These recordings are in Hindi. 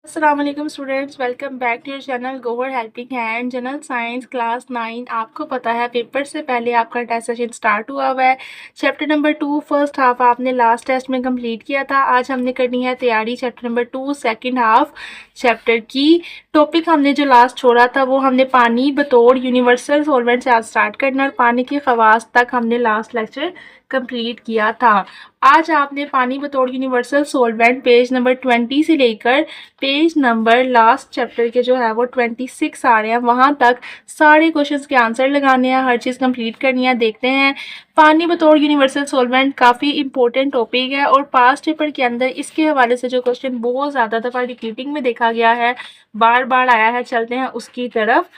अस्सलाम वालेकुम students, welcome back to your channel गोवर helping hand. General science class 9। आपको पता है पेपर से पहले आपका टेस्ट सेशन स्टार्ट हुआ है। चैप्टर नंबर 2 फर्स्ट हाफ आपने लास्ट टेस्ट में कंप्लीट किया था। आज हमने करनी है तैयारी chapter number 2 second half chapter की। टॉपिक हमने जो लास्ट छोड़ा था वो हमने पानी बतौर यूनिवर्सल सॉल्वेंट से आज स्टार्ट करना और पानी की खवास तक हमने लास्ट लेक्चर कंप्लीट किया था। आज आपने पानी बतौर यूनिवर्सल सॉल्वेंट पेज नंबर 20 से लेकर पेज नंबर लास्ट चैप्टर के जो है वो 26 आ रहे हैं, वहां तक सारे क्वेश्चंस के आंसर लगाने हैं, हर चीज़ कंप्लीट करनी है। देखते हैं, पानी बतौर यूनिवर्सल सॉल्वेंट काफ़ी इंपॉर्टेंट टॉपिक है और पास्ट पेपर के अंदर इसके हवाले से जो क्वेश्चन बहुत ज़्यादा दफ़ा रिपीटिंग में देखा गया है, बार बार आया है, चलते हैं उसकी तरफ।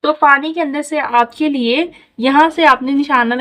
तो पानी के अंदर से आपके लिए यहाँ से आपने निशान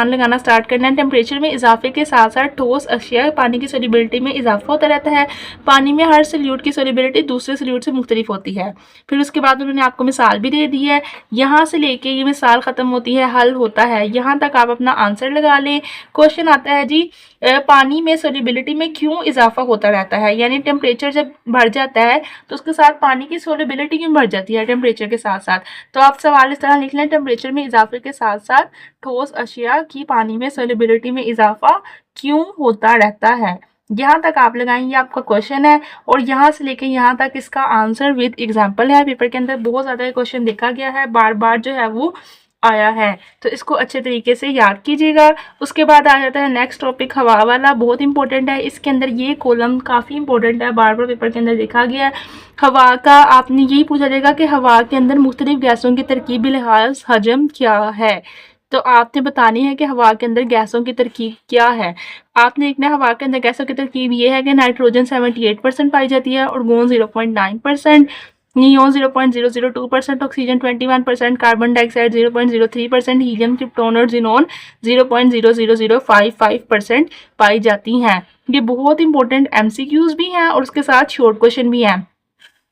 लगाना स्टार्ट करना है। टेम्परेचर में इजाफे के साथ साथ ठोस अशिया पानी की सोलिबिलिटी में इजाफा होता रहता है। पानी में हर सोल्यूट की सोलिबिलिटी दूसरे सोल्यूट से मुख्तलिफ होती है। फिर उसके बाद उन्होंने आपको मिसाल भी दे दी है। यहाँ से लेके ये मिसाल ख़त्म होती है, हल होता है, यहाँ तक आप अपना आंसर लगा लें। क्वेश्चन आता है जी, पानी में सोलिबिलिटी में क्यों इजाफा होता रहता है, यानी टेम्परेचर जब बढ़ जाता है तो उसके साथ पानी की सोलिबिलिटी क्यों बढ़ जाती है टेम्परेचर के साथ साथ। तो आप सवाल इस तरह लिख लें, टेम्परेचर में इजाफे के साथ साथ ठोस अशिया की पानी में सोलिबिलिटी में इजाफा क्यों होता रहता है। यहाँ तक आप लगाएंगे, आपका क्वेश्चन है और यहाँ से लेके यहाँ तक इसका आंसर विद एग्जाम्पल है। पेपर के अंदर बहुत ज़्यादा क्वेश्चन देखा गया है, बार बार जो है वो आया है, तो इसको अच्छे तरीके से याद कीजिएगा। उसके बाद आ जाता है नेक्स्ट टॉपिक, हवा वाला, बहुत इंपॉर्टेंट है। इसके अंदर ये कॉलम काफ़ी इंपॉर्टेंट है, बार बार पेपर के अंदर देखा गया है। हवा का आपने यही पूछा जाएगा कि हवा के अंदर मुख्तलिफ गैसों की तरकीबी लिहाज हजम क्या है। तो आपने बतानी है कि हवा के अंदर गैसों की तरकीब क्या है। आपने लिखना है हवा के अंदर गैसों की तरकीब ये है कि नाइट्रोजन 78% पाई जाती है, organ 0.9%, neon 0.002%, oxygen 21%, carbon dioxide 0.03%, helium, krypton और जिनोन 0.00055% पाई जाती हैं। ये बहुत इंपॉर्टेंट एमसीक्यूज भी हैं और उसके साथ शॉर्ट क्वेश्चन भी हैं।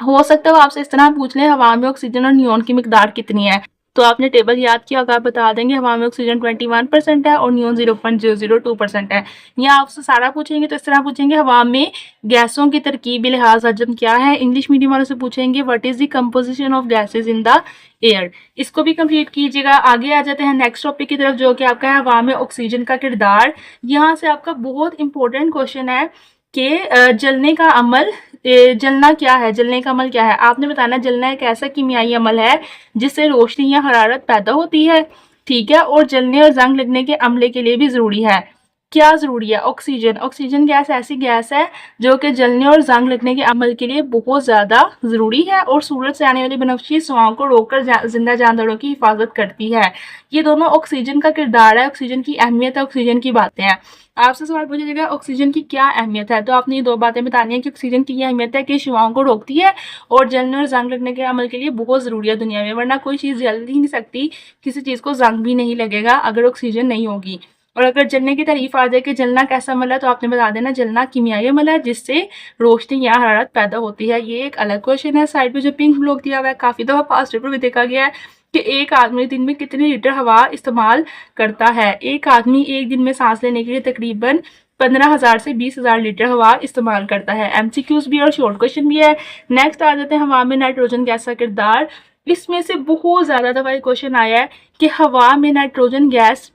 हो सकता है आपसे इस तरह पूछ लें, हवा में ऑक्सीजन और नियोन की मिकदार कितनी है, तो आपने टेबल याद किया होगा, आप बता देंगे हवा में ऑक्सीजन 21% है और नियोन 0.002% है। या आपसे सारा पूछेंगे तो इस तरह पूछेंगे, हवा में गैसों की तरकीबी लिहाज हजम क्या है। इंग्लिश मीडियम वालों से पूछेंगे what is the composition of gases in the air. इसको भी कंप्लीट कीजिएगा। आगे आ जाते हैं नेक्स्ट टॉपिक की तरफ, जो कि आपका है हवा में ऑक्सीजन का किरदार। यहाँ से आपका बहुत इंपॉर्टेंट क्वेश्चन है कि जलने का अमल, जलना क्या है, जलने का अमल क्या है। आपने बताना जलना एक ऐसा कीमियाई अमल है जिससे रोशनी या हरारत पैदा होती है, ठीक है, और जलने और जंग लगने के अमले के लिए भी ज़रूरी है। क्या ज़रूरी है? ऑक्सीजन। ऑक्सीजन गैस ऐसी गैस है जो कि जलने और जंग लगने के अमल के लिए बहुत ज़्यादा ज़रूरी है और सूरज से आने वाली बनफशी सुआओं को रोककर जिंदा जानदारों की हिफाजत करती है। ये दोनों ऑक्सीजन का किरदार है, ऑक्सीजन की अहमियत है, ऑक्सीजन की बातें हैं। आपसे सवाल पूछा जाएगा ऑक्सीजन की क्या अहमियत है, तो आपने ये दो बातें बतानी है कि ऑक्सीजन की ये अहमियत है कि शुआओं को रोकती है और जलने और जंग लगने के अमल के लिए बहुत ज़रूरी है दुनिया में, वरना कोई चीज़ जल ही नहीं सकती, किसी चीज़ को जंग भी नहीं लगेगा अगर ऑक्सीजन नहीं होगी। और अगर जलने की तारीफ आ जाए कि जलना कैसा अमल है, तो आपने बता देना जलना कीमियाई अमल है जिससे रोशनी या हरारत पैदा होती है। ये एक अलग क्वेश्चन है। साइड पे जो पिंक ब्लॉक दिया हुआ है, काफ़ी दफ़ा पास्ट पेपर में देखा गया है कि एक आदमी दिन में कितने लीटर हवा इस्तेमाल करता है। एक आदमी एक दिन में सांस लेने के लिए तकरीबन 15,000 से 20,000 लीटर हवा इस्तेमाल करता है। एमसीक्यूज भी और शॉर्ट क्वेश्चन भी है। नेक्स्ट आ जाते हैं हवा में नाइट्रोजन गैस का किरदार। इसमें से बहुत ज़्यादा दफ़ा ये क्वेश्चन आया है कि हवा में नाइट्रोजन गैस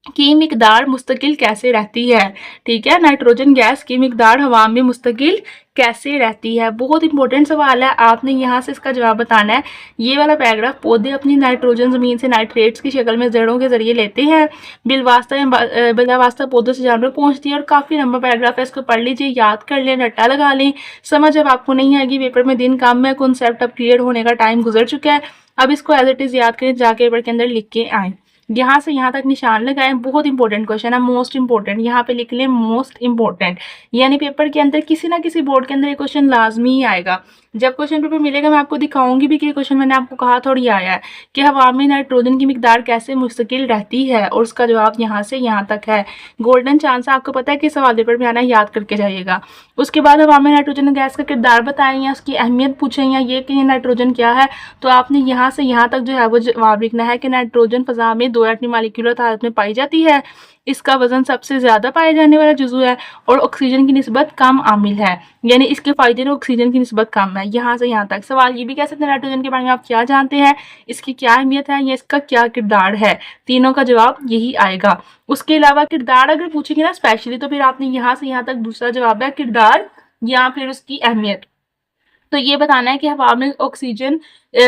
की मिकदार मुस्तकिल कैसे रहती है, ठीक है, नाइट्रोजन गैस की मिकदार हवा में मुस्तकिल कैसे रहती है। बहुत इंपॉर्टेंट सवाल है, आपने यहाँ से इसका जवाब बताना है। ये वाला पैराग्राफ, पौधे अपनी नाइट्रोजन ज़मीन से नाइट्रेट्स की शक्ल में जड़ों के जरिए लेते हैं, बिलावास्ता पौधों से जानवर पहुँचती है। और काफ़ी लंबा पैराग्राफ है, इसको पढ़ लीजिए, याद कर लें, रट्टा लगा लें। समझ अब आपको नहीं आएगी, पेपर में दिन कम है, कॉन्सेप्ट अब क्लियर होने का टाइम गुजर चुका है। अब इसको एज इट इज़ याद करें, जाके पेपर के अंदर लिख के आएँ। यहाँ से यहाँ तक निशान लगाएं, बहुत इंपॉर्टेंट क्वेश्चन है, मोस्ट इंपॉर्टेंट, यहाँ पे लिख लें मोस्ट इंपॉर्टेंट। यानी पेपर के अंदर किसी ना किसी बोर्ड के अंदर ये क्वेश्चन लाजमी ही आएगा। जब क्वेश्चन पेपर मिलेगा मैं आपको दिखाऊंगी भी कि क्वेश्चन मैंने आपको कहा था और ये आया है कि हवा में नाइट्रोजन की मिकदार कैसे मुस्तकिल रहती है, और उसका जवाब यहाँ से यहाँ तक है। गोल्डन चांस है, आपको पता है कि सवाल पेपर में आना, याद करके जाइएगा। उसके बाद हवा में नाइट्रोजन गैस का किरदार बताएं या उसकी अहमियत पूछें या ये कि नाइट्रोजन क्या है, तो आपने यहाँ से यहाँ तक जो है वो जवाब लिखना है कि नाइट्रोजन फ़ज़ा में 2 एटमी मॉलिक्यूलर हालत में पाई जाती है। इसका वजन सबसे ज़्यादा पाए जाने वाला जुज़ू है और ऑक्सीजन की निस्बत कम आमिल है, यानी इसके फ़ायदे और ऑक्सीजन की निस्बत कम है। यहाँ से यहाँ तक सवाल ये भी कह सकते हैं नाइट्रोजन के बारे में आप क्या जानते हैं, इसकी क्या अहमियत है या इसका क्या किरदार है। तीनों का जवाब यही आएगा। उसके अलावा किरदार अगर पूछेंगे ना स्पेशली, तो फिर आपने यहाँ से यहाँ तक दूसरा जवाब है किरदार या फिर उसकी अहमियत। तो ये बताना है कि हवा में ऑक्सीजन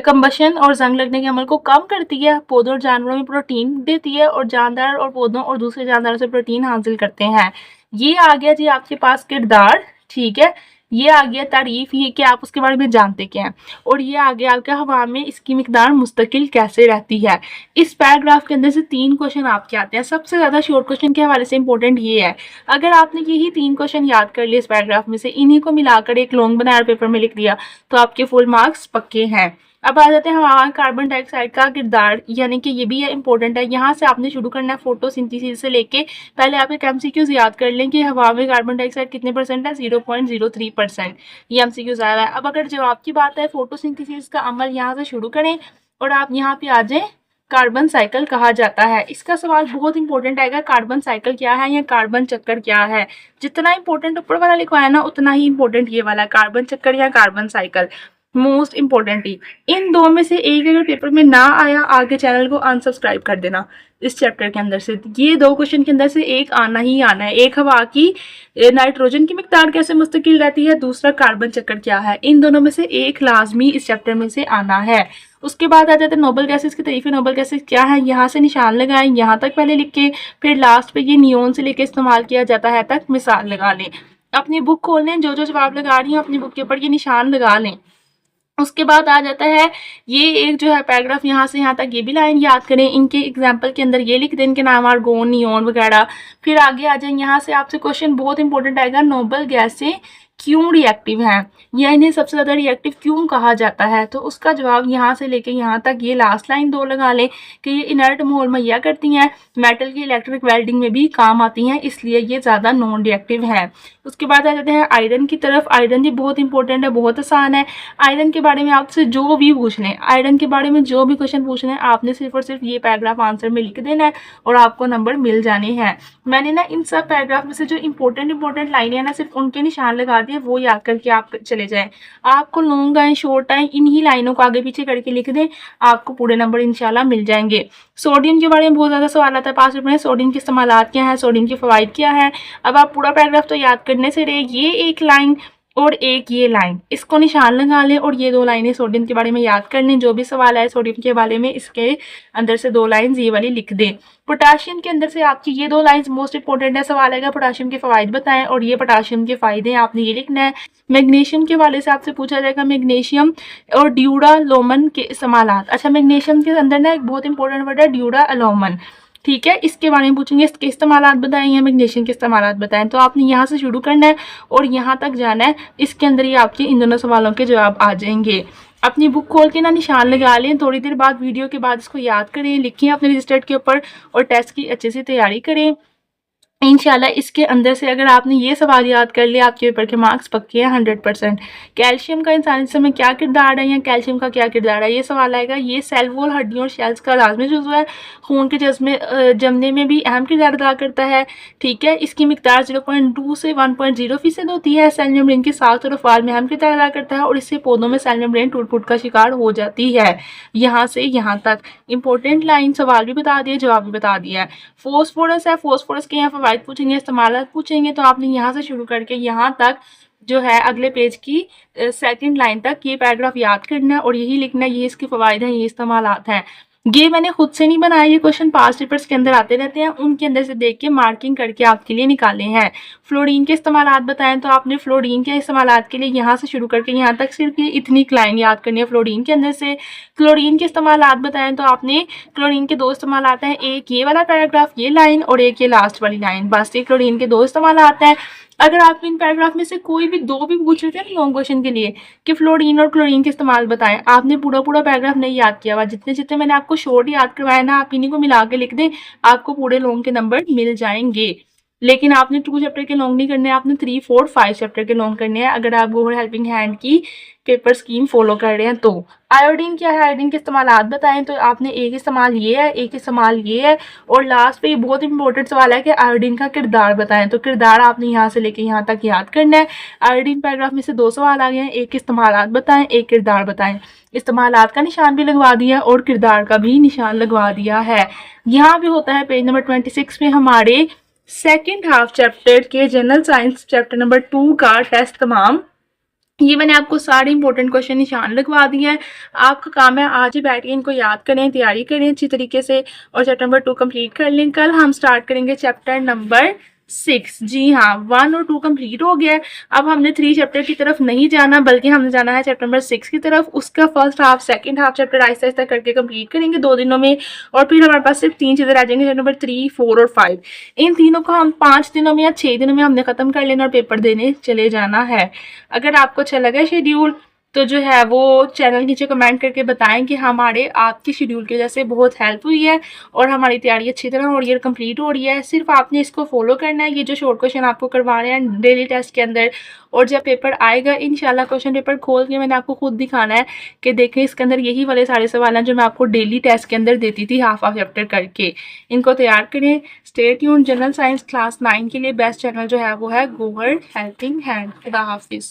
कंबशन और जंग लगने के अमल को कम करती है, पौधों और जानवरों में प्रोटीन देती है और जानदार और पौधों और दूसरे जानदारों से प्रोटीन हासिल करते हैं। ये आ गया जी आपके पास किरदार, ठीक है। ये आ गया तारीफ, ये कि आप उसके बारे में जानते क्या हैं। और ये आ गया आपका हवा में इसकी मिकदार मुस्तकिल कैसे रहती है। इस पैराग्राफ के अंदर से 3 क्वेश्चन आपके आते हैं। सबसे ज़्यादा शॉर्ट क्वेश्चन के हवाले से इंपॉर्टेंट ये है, अगर आपने यही 3 क्वेश्चन याद कर लिए इस पैराग्राफ में से, इन्हीं को मिलाकर एक लॉन्ग बनाया पेपर में लिख दिया, तो आपके फुल मार्क्स पक्के हैं। अब आ जाते हैं हवा में कार्बन डाइऑक्साइड का किरदार, यानी कि ये भी है इंपॉर्टेंट है। यहाँ से आपने शुरू करना है फोटोसिंथेसिस से लेके, पहले आप एक एमसीक्यूज याद कर लें कि हवा में कार्बन डाइऑक्साइड कितने परसेंट है, 0.03%। ये एमसीक्यूज आया है। अब अगर जवाब की बात है, फोटोसिंथेसिस का अमल यहाँ से शुरू करें और आप यहाँ पे आ जाएं, कार्बन साइकिल कहा जाता है। इसका सवाल बहुत इंपॉर्टेंट आएगा, कार्बन साइकिल क्या है या कार्बन चक्कर क्या है। जितना इंपॉर्टेंट ऊपर वाला लिखवाया ना, उतना ही इंपॉर्टेंट ये वाला कार्बन चक्कर या कार्बन साइकिल, मोस्ट इम्पोर्टेंटली। इन दो में से एक अगर पेपर में ना आया, आगे चैनल को अनसब्सक्राइब कर देना। इस चैप्टर के अंदर से ये 2 क्वेश्चन के अंदर से एक आना ही आना है। एक हवा की नाइट्रोजन की मिकदार कैसे मुस्तकिल रहती है, दूसरा कार्बन चक्कर क्या है। इन दोनों में से एक लाजमी इस चैप्टर में से आना है। उसके बाद आ जाते हैं नोबल गैसेस के तरीके। नोबल गैसेस क्या है, यहाँ से निशान लगाएं, यहाँ तक पहले लिख के, फिर लास्ट पे ये नियोन से लेके इस्तेमाल किया जाता है तक मिसाल लगा लें। अपनी बुक खोल लें, जो जो जवाब लगा रही हैं अपनी बुक के ऊपर ये निशान लगा लें। उसके बाद आ जाता है ये एक जो है पैराग्राफ, यहाँ से यहाँ तक ये भी लाइन याद करें। इनके एग्जाम्पल के अंदर ये लिख दें, इनके नाम आर्गोन, नियोन वगैरह। फिर आगे आ जाए, यहाँ से आपसे क्वेश्चन बहुत इंपॉर्टेंट आएगा, नोबल गैसें क्यों रिएक्टिव हैं या इन्हें सबसे ज़्यादा रिएक्टिव क्यों कहा जाता है। तो उसका जवाब यहाँ से लेके यहाँ तक ये लास्ट लाइन 2 लगा लें कि ये इनर्ट माहौल मुहैया करती हैं, मेटल की इलेक्ट्रिक वेल्डिंग में भी काम आती हैं, इसलिए ये ज़्यादा नॉन रिएक्टिव है। उसके बाद आ जाते हैं आयरन की तरफ। आयरन भी बहुत इंपॉर्टेंट है, बहुत आसान है। आयरन के बारे में आपसे जो भी पूछ लें, आयरन के बारे में जो भी क्वेश्चन पूछ लें, आपने सिर्फ और सिर्फ ये पैराग्राफ आंसर में लिख देना है और आपको नंबर मिल जाने हैं। मैंने ना इन सब पैराग्राफ में से जो इंपॉर्टेंट लाइनें हैं ना, सिर्फ उनके निशान लगा दिए, वो याद करके आप चले जाएं। आपको लॉन्ग आए शॉर्ट आए, इन्हीं लाइनों को आगे पीछे करके लिख दें, आपको पूरे नंबर इंशाल्लाह मिल जाएंगे। सोडियम के बारे में बहुत ज़्यादा सवाल आता है 5 रुपये में। सोडियम के इस्तेमालात क्या है, सोडियम के फ़वाइद क्या है। अब आप पूरा पैराग्राफ तो याद करने से रहे, ये एक लाइन और एक ये लाइन, इसको निशान लगा लें और ये 2 लाइनें सोडियम के बारे में याद कर लें। जो भी सवाल आए सोडियम के बारे में, इसके अंदर से 2 लाइन्स ये वाली लिख दें। पोटाशियम के अंदर से आपकी ये 2 लाइन्स मोस्ट इंपॉर्टेंट है। सवाल आएगा पोटाशियम के फ़वाइद बताएं और ये पोटाशियम के फ़ायदे आपने ये लिखना है। मैग्नीशियम के वाले से आपसे पूछा जाएगा मैग्नीशियम और ड्यूरालोमन के इस्तेमालात। अच्छा, मैग्नीशियम के अंदर ना एक बहुत इंपॉर्टेंट वर्ड है ड्यूरालोमन, ठीक है, इसके बारे में पूछेंगे, इसके इस्तेमालात बताएं या मैग्नीशियम के इस्तेमालात बताएं। तो आपने यहाँ से शुरू करना है और यहाँ तक जाना है। इसके अंदर ही आपके इन दोनों सवालों के जवाब आ जाएंगे। अपनी बुक खोल के ना निशान लगा लें, थोड़ी देर बाद वीडियो के बाद इसको याद करें, लिखें अपने रजिस्टर्ड के ऊपर और टेस्ट की अच्छे से तैयारी करें। इंशाल्लाह इसके अंदर से अगर आपने ये सवाल याद कर लिया, आपके पेपर के मार्क्स पक्के हैं 100%। कैल्शियम का इंसानी जिस्म में क्या किरदार है या कैल्शियम का क्या किरदार है, ये सवाल आएगा। ये सेल वॉल, हड्डियों और शेल्स का लाजमी जुज़्व है, खून के जमने में भी अहम किरदार अदा करता है, ठीक है। इसकी मिकदार 0.2 से 1.0% होती है। सेल मेम्ब्रेन के साथ और अफवाल में अहम किरदार अदा करता है और इससे पौधों में सेल मेम्ब्रेन टूट फूट का शिकार हो जाती है। यहाँ से यहाँ तक इंपॉर्टेंट लाइन, सवाल भी बता दिए, जवाब भी बता दिया है। फॉस्फोरस है, फॉस्फोरस के यहाँ पूछेंगे, इस्तेमाल पूछेंगे, तो आपने यहाँ से शुरू करके यहाँ तक जो है अगले पेज की सेकंड लाइन तक ये पैराग्राफ याद करना है और यही लिखना है, ये इसके फ़वाइद हैं, ये इस्तेमालात हैं। ये मैंने खुद से नहीं बनाया, ये क्वेश्चन पास्ट पेपर्स के अंदर आते रहते हैं, उनके अंदर से देख के मार्किंग करके आपके लिए निकाले हैं। फ्लोरीन के इस्तेमालात बताएं, तो आपने फ्लोरीन के इस्तेमालात के लिए यहाँ से शुरू करके यहाँ तक सिर्फ ये इतनी लाइन याद करनी है फ्लोरीन के अंदर से। क्लोरीन के इस्तेमालात बताएं, तो आपने क्लोरीन के 2 इस्तेमालात हैं, एक ये वाला पैराग्राफ ये लाइन और एक ये लास्ट वाली लाइन, बस ये क्लोरीन के 2 इस्तेमालात हैं। अगर आप इन पैराग्राफ में से कोई भी 2 भी पूछ रहे थे लॉन्ग क्वेश्चन के लिए कि फ्लोरीन और क्लोरीन के इस्तेमाल बताएं, आपने पूरा पैराग्राफ नहीं याद किया हुआ, जितने जितने मैंने आपको शॉर्ट याद करवाया ना, आप इन्हीं को मिला के लिख दें, आपको पूरे लॉन्ग के नंबर मिल जाएंगे। लेकिन आपने 2 चैप्टर के लॉन्ग नहीं करने हैं, आपने 3, 4, 5 चैप्टर के लॉन्ग करने हैं अगर आप गूगल हेल्पिंग हैंड की पेपर स्कीम फॉलो कर रहे हैं तो। आयोडीन क्या है, आयोडीन के इस्तेमालात बताएं, तो आपने एक इस्तेमाल ये है, एक इस्तेमाल ये है, और लास्ट पे ये बहुत इंपॉर्टेंट सवाल है कि आयोडीन का किरदार बताएं। तो किरदार आपने यहाँ से लेके यहाँ तक याद करना है। आयोडीन पैराग्राफ में से 2 सवाल आ गए हैं, एक इस्तेमालात बताएं, एक किरदार बताएं। इस्तेमालात का निशान भी लगवा दिया और किरदार का भी निशान लगवा दिया है। यहाँ पे होता है पेज नंबर 26 में हमारे सेकेंड हाफ चैप्टर के जनरल साइंस चैप्टर नंबर 2 का टेस्ट तमाम। ये मैंने आपको सारे इंपॉर्टेंट क्वेश्चन निशान लगवा दिए हैं। आपका काम है आज ही बैठ के इनको याद करें, तैयारी करें अच्छी तरीके से और चैप्टर नंबर 2 कंप्लीट कर लें। कल हम स्टार्ट करेंगे चैप्टर नंबर 6। जी हाँ, 1 और 2 कंप्लीट हो गया है। अब हमने 3 चैप्टर की तरफ नहीं जाना, बल्कि हमने जाना है चैप्टर नंबर 6 की तरफ। उसका first half second half chapter Aahista Aahista करके कंप्लीट करेंगे 2 दिनों में, और फिर हमारे पास सिर्फ 3 चीज़ें रह जाएंगी, चैप्टर नंबर 3, 4 और 5। इन तीनों को हम 5 दिनों में या 6 दिनों में हमने ख़त्म कर लेना और पेपर देने चले जाना है। अगर आपको अच्छा लगा शेड्यूल तो जो है वो चैनल नीचे कमेंट करके बताएं कि हमारे आपकी शेड्यूल की वजह से बहुत हेल्प हुई है और हमारी तैयारी अच्छी तरह हो रही है, कंप्लीट हो रही है। सिर्फ आपने इसको फॉलो करना है, ये जो शॉर्ट क्वेश्चन आपको करवा रहे हैं डेली टेस्ट के अंदर। और जब पेपर आएगा इंशाल्लाह क्वेश्चन पेपर खोल के मैंने आपको खुद दिखाना है कि देखें इसके अंदर यही वाले सारे सवाल हैं जो मैं आपको डेली टेस्ट के अंदर देती थी हाफ हाफ चैप्टर करके। इनको तैयार करें। Stay tuned. General science class 9 के लिए बेस्ट चैनल जो है वो है गूगल हेल्पिंग हैंड। खुदा हाफिज़।